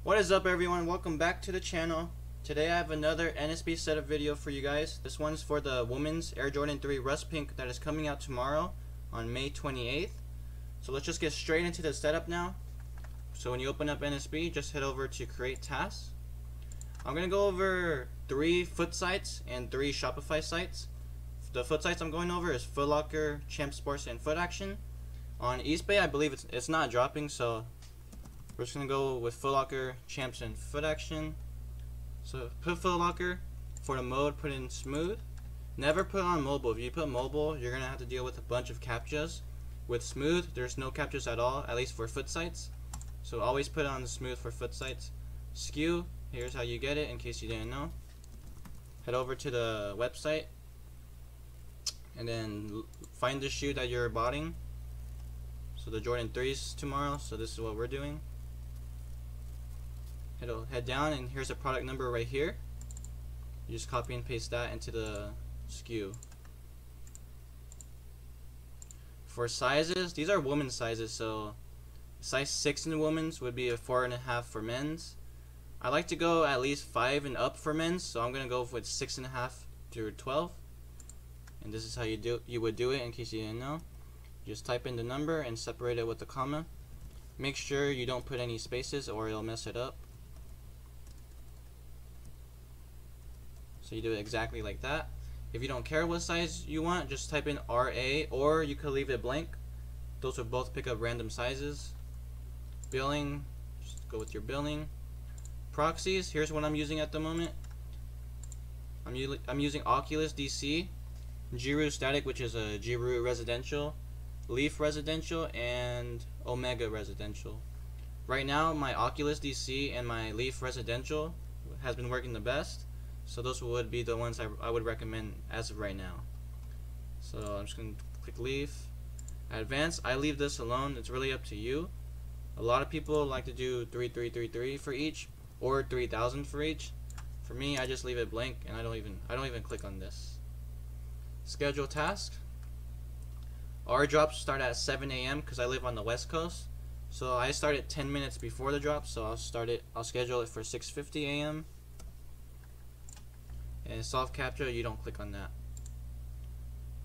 What is up, everyone? Welcome back to the channel. Today I have another NSB setup video for you guys. This one's for the women's Air Jordan 3 Rust Pink that is coming out tomorrow on May 28th. So let's just get straight into the setup now. So when you open up NSB, just head over to create tasks. I'm going to go over 3 Footsites and 3 Shopify sites. The Footsites I'm going over is Footlocker, ChampsSports, and Footaction. On Eastbay, I believe it's not dropping, so we're just going to go with Footlocker, Champs, and Footaction. So put Footlocker. For the mode, put in smooth. Never put on mobile. If you put mobile, you're going to have to deal with a bunch of captchas. With smooth, there's no captchas at all, at least for Footsites. So always put on the smooth for Footsites. Skew, here's how you get it in case you didn't know. Head over to the website and then find the shoe that you're buying. So the Jordan 3's tomorrow, so this is what we're doing. Head down, and here's a product number right here. You just copy and paste that into the SKU. For sizes, these are women's sizes, so size 6 in women's would be a 4.5 for men's. I like to go at least 5 and up for men's, so I'm gonna go with 6.5 through 12. And this is how you would do it in case you didn't know. Just type in the number and separate it with a comma. Make sure you don't put any spaces or it'll mess it up. So you do it exactly like that. If you don't care what size you want, just type in RA, or you could leave it blank. Those will both pick up random sizes. Billing, just go with your billing. Proxies, here's what I'm using at the moment. I'm using Oculus DC, Giroux Static, which is a Giroux Residential, Leaf Residential, and Omega Residential. Right now, my Oculus DC and my Leaf Residential has been working the best. So those would be the ones I would recommend as of right now. So I'm just going to click Leaf. Advanced, I leave this alone. It's really up to you. A lot of people like to do 3333 for each, or 3000 for each. For me, I just leave it blank, and I don't even click on this. Schedule task. Our drops start at 7 a.m. because I live on the West Coast. So I start at 10 minutes before the drop. So I'll schedule it for 6:50 a.m. And soft capture, you don't click on that.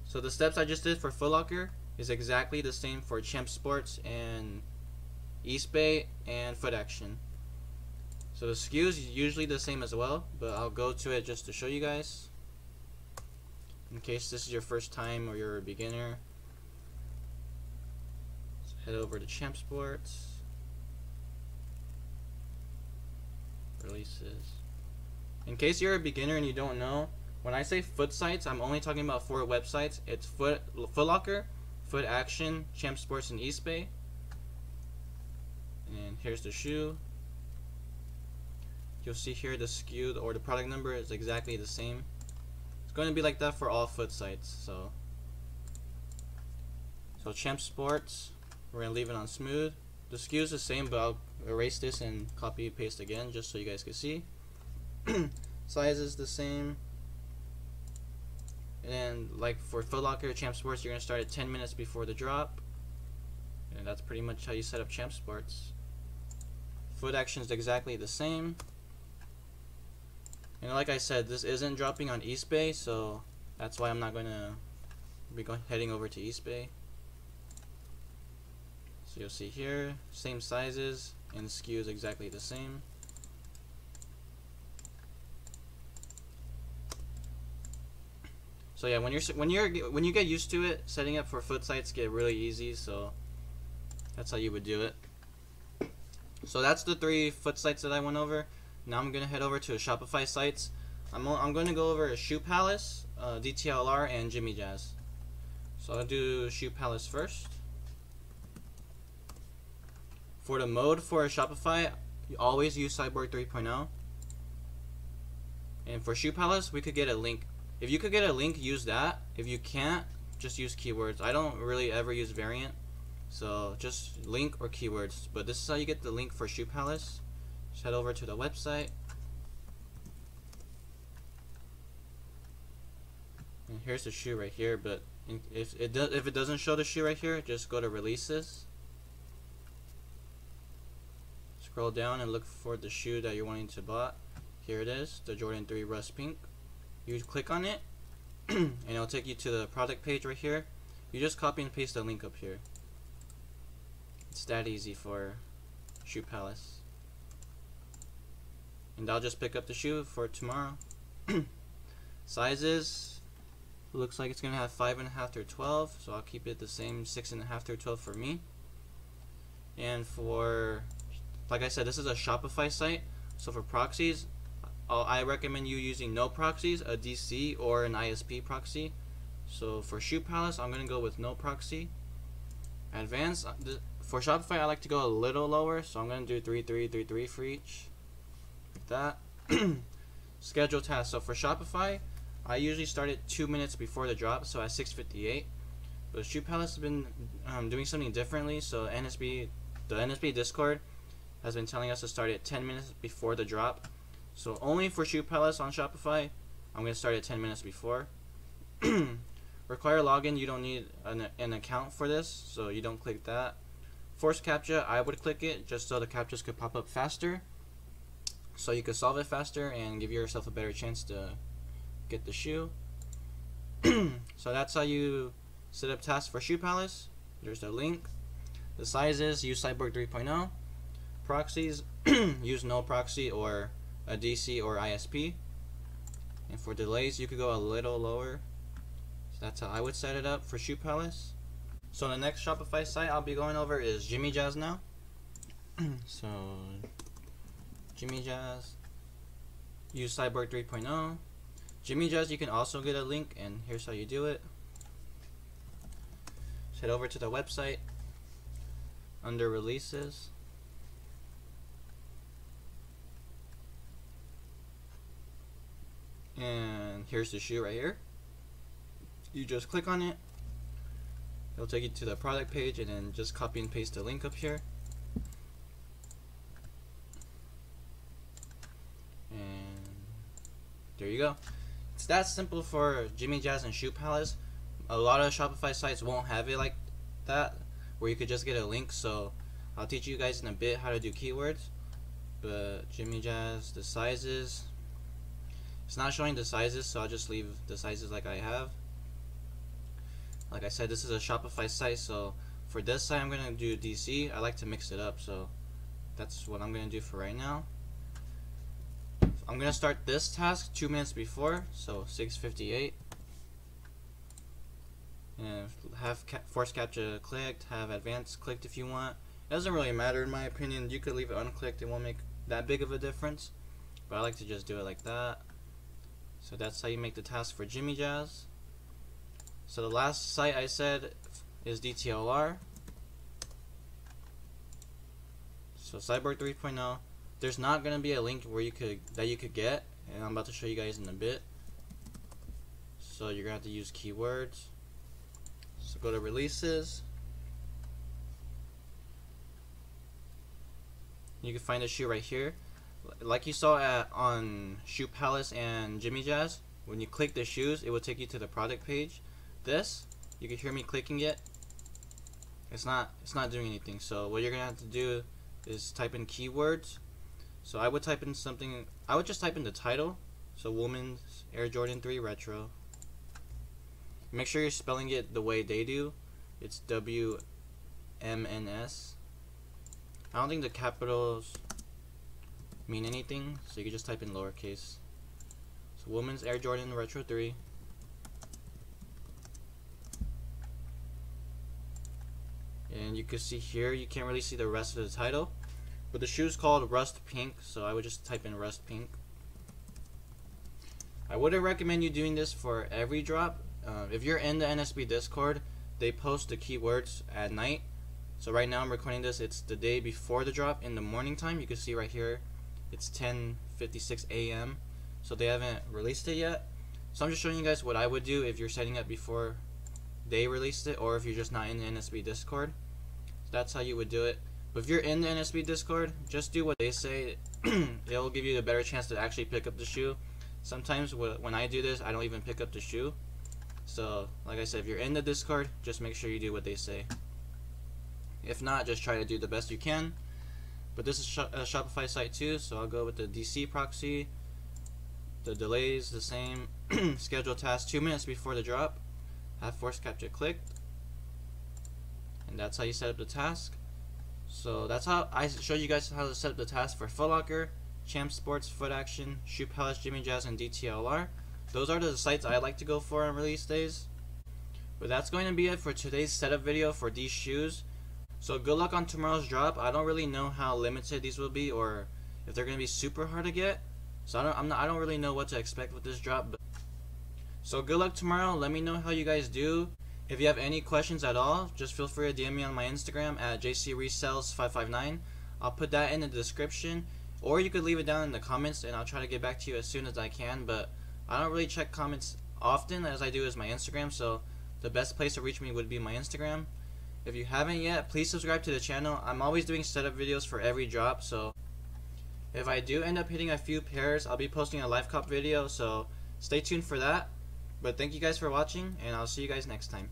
So the steps I just did for Footlocker is exactly the same for ChampsSports and Eastbay and Footaction. So the SKU is usually the same as well, but I'll go to it just to show you guys, in case this is your first time or you're a beginner. So head over to ChampsSports, releases. In case you're a beginner and you don't know, when I say Footsites, I'm only talking about 4 websites. It's Footlocker, Footaction, ChampsSports, and Eastbay. And here's the shoe. You'll see here the SKU or the product number is exactly the same. It's going to be like that for all Footsites. So ChampsSports, we're going to leave it on smooth. The SKU is the same, but I'll erase this and copy and paste again just so you guys can see. Size is the same. And then, like for Footlocker, ChampsSports, you're going to start at 10 minutes before the drop. And that's pretty much how you set up ChampsSports. Footaction is exactly the same. And like I said, this isn't dropping on Eastbay, so that's why I'm not going to be heading over to Eastbay. So you'll see here, same sizes, and the SKU is exactly the same. So yeah, when you get used to it, setting up for Footsites get really easy. So that's how you would do it. So that's the 3 Footsites that I went over. Now I'm gonna head over to Shopify sites. I'm gonna go over ShoePalace, DTLR, and JimmyJazz. So I'll do ShoePalace first. For the mode for Shopify, you always use Cyborg 3.0. And for ShoePalace, we could get a link. If you could get a link, use that. If you can't, just use keywords. I don't really ever use variant, so just link or keywords. But this is how you get the link for ShoePalace. Just head over to the website. And here's the shoe right here, but if it doesn't show the shoe right here, just go to releases. Scroll down and look for the shoe that you're wanting to buy. Here it is, the Jordan 3 Rust Pink. You click on it and it'll take you to the product page right here. You just copy and paste the link up here. It's that easy for ShoePalace. And I'll just pick up the shoe for tomorrow. Sizes, looks like it's gonna have 5.5 through 12, so I'll keep it the same 6.5 through 12 for me. And for, like I said, this is a Shopify site, so for proxies, I recommend you using no proxies, a DC or an ISP proxy. So for ShoePalace, I'm gonna go with no proxy. Advanced, for Shopify, I like to go a little lower, so I'm gonna do 3.3 for each. Like that. Schedule tasks. So for Shopify, I usually start it 2 minutes before the drop, so at 6:58. But ShoePalace has been doing something differently. So the NSB Discord has been telling us to start it 10 minutes before the drop. So only for ShoePalace on Shopify, I'm gonna start it 10 minutes before. Require login. You don't need an account for this, so you don't click that. Force captcha, I would click it just so the captchas could pop up faster, so you could solve it faster and give yourself a better chance to get the shoe. So that's how you set up tasks for ShoePalace. There's the link. The sizes, use Cyborg 3.0. Proxies, use no proxy or a DC or ISP. And for delays, you could go a little lower. So that's how I would set it up for ShoePalace. So the next Shopify site I'll be going over is JimmyJazz now. So JimmyJazz, use Cyborg 3.0. JimmyJazz, you can also get a link, and here's how you do it. Just head over to the website, under releases, and here's the shoe right here. You just click on it, it'll take you to the product page, and then just copy and paste the link up here. And there you go. It's that simple for JimmyJazz and ShoePalace. A lot of Shopify sites won't have it like that, where you could just get a link. So I'll teach you guys in a bit how to do keywords. But JimmyJazz, the sizes, it's not showing the sizes, so I'll just leave the sizes like I have. Like I said, this is a Shopify site, so for this site I'm gonna do DC. I like to mix it up, so that's what I'm gonna do for right now. I'm gonna start this task 2 minutes before, so 6:58, and have force captcha clicked, have advanced clicked if you want. It doesn't really matter in my opinion. You could leave it unclicked; it won't make that big of a difference. But I like to just do it like that. So that's how you make the task for JimmyJazz. So the last site I said is DTLR. So Cyborg 3.0. There's not gonna be a link where you could get, and I'm about to show you guys in a bit. So you're gonna have to use keywords. So go to releases. You can find the shoe right here. Like you saw on ShoePalace and JimmyJazz, when you click the shoes, it will take you to the product page. This, you can hear me clicking it. It's not doing anything. So what you're gonna have to do is type in keywords. So I would type in something. I would just type in the title. So Women's Air Jordan 3 Retro. Make sure you're spelling it the way they do. It's WMNS. I don't think the capitals mean anything, so you can just type in lowercase. So Women's Air Jordan Retro 3. And you can see here, you can't really see the rest of the title, but the shoe is called Rust Pink, so I would just type in Rust Pink. I wouldn't recommend you doing this for every drop. If you're in the NSB Discord, they post the keywords at night. So right now I'm recording this, it's the day before the drop in the morning time. You can see right here, it's 10:56 a.m. So they haven't released it yet. So I'm just showing you guys what I would do if you're setting up before they released it, or if you're just not in the NSB Discord. So that's how you would do it. But if you're in the NSB Discord, just do what they say. It'll give you a better chance to actually pick up the shoe. Sometimes when I do this, I don't even pick up the shoe. So like I said, if you're in the Discord, just make sure you do what they say. If not, just try to do the best you can. But this is a Shopify site too, so I'll go with the DC proxy. The delay is the same. Schedule task 2 minutes before the drop. Have force capture clicked. And that's how you set up the task. So that's how I showed you guys how to set up the task for Footlocker, ChampsSports, Footaction, ShoePalace, JimmyJazz, and DTLR. Those are the sites I like to go for on release days. But that's going to be it for today's setup video for these shoes. So good luck on tomorrow's drop. I don't really know how limited these will be or if they're going to be super hard to get. So I don't really know what to expect with this drop. So good luck tomorrow. Let me know how you guys do. If you have any questions at all, just feel free to DM me on my Instagram at jcresells559. I'll put that in the description, or you could leave it down in the comments and I'll try to get back to you as soon as I can. But I don't really check comments often as I do as my Instagram, so the best place to reach me would be my Instagram. If you haven't yet, please subscribe to the channel. I'm always doing setup videos for every drop, so if I do end up hitting a few pairs, I'll be posting a live cop video, so stay tuned for that. But thank you guys for watching, and I'll see you guys next time.